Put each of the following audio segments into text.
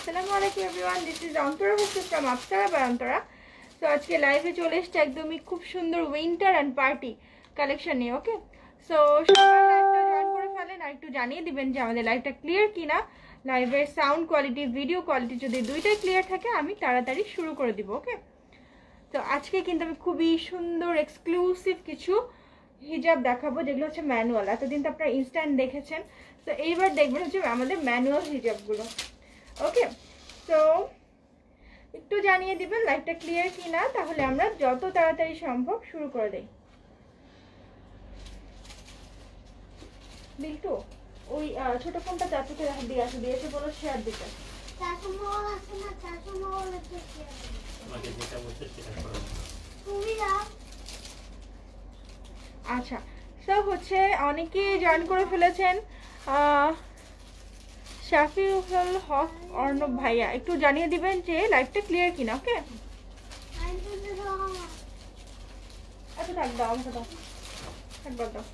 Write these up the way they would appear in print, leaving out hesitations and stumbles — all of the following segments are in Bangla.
আসসালামু আলাইকুম everyone, this is Antara hostess from Apsara by Antara. তো আজকে লাইভে চলে এসেছে একদমই খুব সুন্দর উইন্টার অ্যান্ড পার্টি কালেকশন নিয়ে। ওকে, সো সবাই লাইভটা জয়েন করে ফেলেন আর একটু জানিয়ে দিবেন যে আমাদের লাইভটা ক্লিয়ার কিনা। লাইভের সাউন্ড কোয়ালিটি, ভিডিও কোয়ালিটি যদি দুইটাই ক্লিয়ার থাকে আমি তাড়াতাড়ি শুরু করে দিব। ওকে, তো আজকে কিন্তু আমি খুবই সুন্দর এক্সক্লুসিভ কিছু হিজাব দেখাবো যেগুলো হচ্ছে ম্যানুয়াল। এতদিন তো আপনারা ইনস্ট্যান্ট দেখেছেন, তো এইবার দেখবেন হচ্ছে আমাদের ম্যানুয়াল হিজাবগুলো। ওকে, তো একটু জানিয়ে দিবেন লাইভটা ক্লিয়ার কি না, তাহলে আমরা যত তাড়াতাড়ি সম্ভব শুরু করে দেই। বিল্টু ওই ছোট ফোনটা চাচুকে দিয়ে আসো, দিয়েছে বলো শেয়ার দিতে। আচ্ছা, সব হচ্ছে অনেকেই জয়েন করে ফেলেছেন। শাফিউল হক অর্ণব ভাইয়া একটু জানিয়ে দিবেন যে লাইভটা ক্লিয়ার কিনা। ওকে, আচ্ছা থাক, দাও আমাকে দাও, একবার দাও।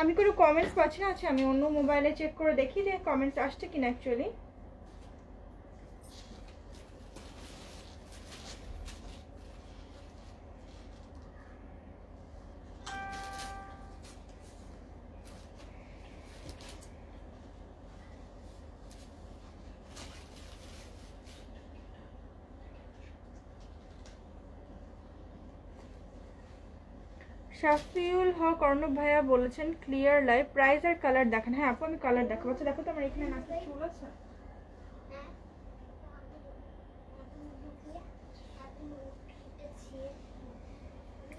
আমি কোনো কমেন্টস পাচ্ছি না। আচ্ছা, আমি অন্য মোবাইলে চেক করে দেখি যে কমেন্টস আসছে কিনা অ্যাকচুয়ালি। শাফিউল হক অর্ণব ভাইয়া বলেছেন ক্লিয়ার লাইভ, প্রাইস আর কালার দেখেন। হ্যাঁ আপু, আমি কালার দেখাবো। আচ্ছা দেখো তো আমার এখানে নাকি চুল আছে।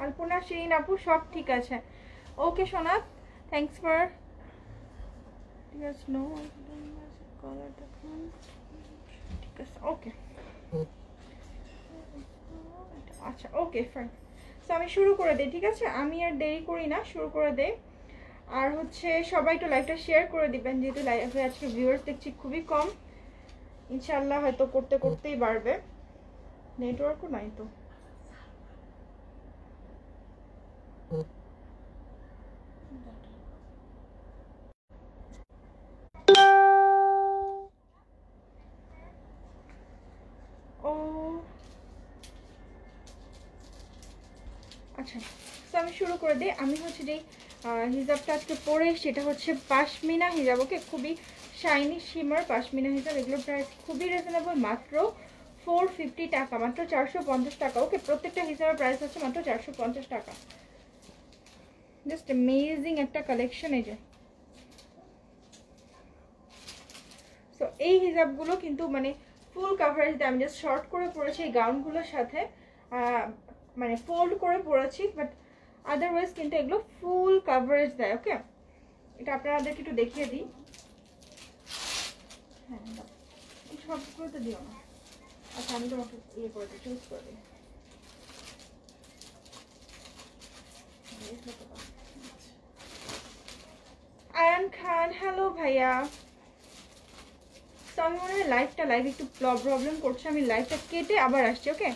আলপনা শিরিন আপু সব ঠিক আছে। ওকে সোনা, থ্যাঙ্কস ফর ঠিক আছে। নো কালার দেখান, ঠিক আছে। ওকে, আচ্ছা ওকে ফাইন। তো আমি শুরু করে দিই, ঠিক আছে? আমি আর দেরি করি না, শুরু করে দেই। আর হচ্ছে সবাই একটু লাইভটা শেয়ার করে দিবেন, যেহেতু লাইভে আজকে ভিউয়ার্স দেখছি খুবই কম। ইনশাআল্লাহ হয়তো করতে করতেই বাড়বে। নেটওয়ার্কও নাই তো। ও আচ্ছা, তো আমি শুরু করে দিই। আমি হচ্ছে যে হিজাবটা আজকে পরে সেটা হচ্ছে পাশমিনা হিজাব। ওকে, খুবই শাইনি শিমার পাশমিনা হিজাব। এগুলোর প্রাইস খুবই রিজনেবল, মাত্র 450 টাকা, মাত্র 450 টাকা। ওকে, প্রত্যেকটা হিজাবের প্রাইস হচ্ছে মাত্র 450 টাকা। জাস্ট অ্যামেজিং একটা কালেকশন। এই যে তো এই হিজাবগুলো কিন্তু মানে ফুল কাভারেজ দেয়। আমি জাস্ট শর্ট করে পরেছি এই গাউনগুলোর সাথে, মানে ফোল্ড করে পরেছি, বাট আদারওয়াইজ কিন্তু এগুলো ফুল কাভারেজ দেয়। ওকে, এটা আপনাদেরকে একটু দেখিয়ে দিই। হ্যাঁ, সবগুলো তো দিও না। আচ্ছা, আমি তোমাকে ইয়ে করে দিই, চুজ করে দিই। আয়ান খান, হ্যালো ভাইয়া। তো আমি মনে হয় লাইভ একটু প্রবলেম করছে, আমি লাইভটা কেটে আবার আসছি। ওকে।